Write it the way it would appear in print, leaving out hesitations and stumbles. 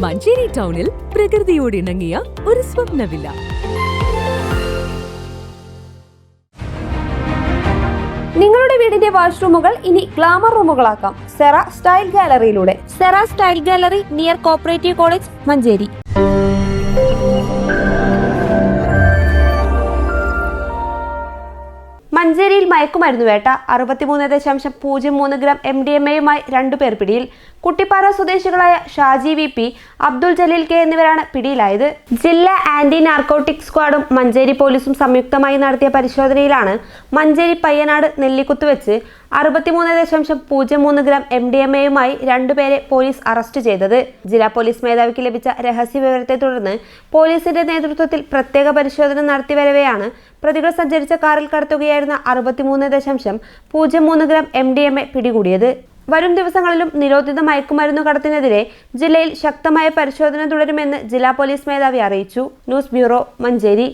മഞ്ചേരി ടൗണിൽ പ്രകൃതിയോട് ഇണങ്ങിയ ഒരു സ്വപ്ന വില്ല. നിങ്ങളുടെ വീടിന്റെ വാഷ്റൂമുകൾ ഇനി ഗ്ലാമർ റൂമുകളാക്കാം സെറ സ്റ്റൈൽ ഗാലറിയിലൂടെ. Sera style gallery near cooperative college, Manjeri. മഞ്ചേരിയിൽ മയക്കുമരുന്ന് വേട്ട. 63.03 ഗ്രാം MDMA-യുമായി 2 പേർ പിടിയിൽ. കുട്ടിപ്പാറ സ്വദേശികളായ ഷാജി VP, അബ്ദുൾ ജലീൽ K എന്നിവരാണ് പിടിയിലായത്. ജില്ലാ ആന്റി നാർക്കോട്ടിക് സ്ക്വാഡും മഞ്ചേരി പോലീസും സംയുക്തമായി നടത്തിയ പരിശോധനയിലാണ് മഞ്ചേരി പയ്യനാട് നെല്ലിക്കുത്ത് വെച്ച് 63.03 ഗ്രാം MDMA-യുമായി 2 പേരെ പോലീസ് അറസ്റ്റ് ചെയ്തത്. ജില്ലാ പോലീസ് മേധാവിക്ക് ലഭിച്ച രഹസ്യ വിവരത്തെ തുടർന്ന് പോലീസിന്റെ നേതൃത്വത്തിൽ പ്രത്യേക പരിശോധന നടത്തിവരവെയാണ് പ്രതികൾ സഞ്ചരിച്ച കാറിൽ കടത്തുകയായിരുന്ന 63.03 ഗ്രാം MDMA പിടികൂടിയത്. വരും ദിവസങ്ങളിലും നിരോധിത മയക്കുമരുന്നു കടത്തിനെതിരെ ജില്ലയിൽ ശക്തമായ പരിശോധന തുടരുമെന്ന് ജില്ലാ പോലീസ് മേധാവി അറിയിച്ചു. News bureau, Manjeri.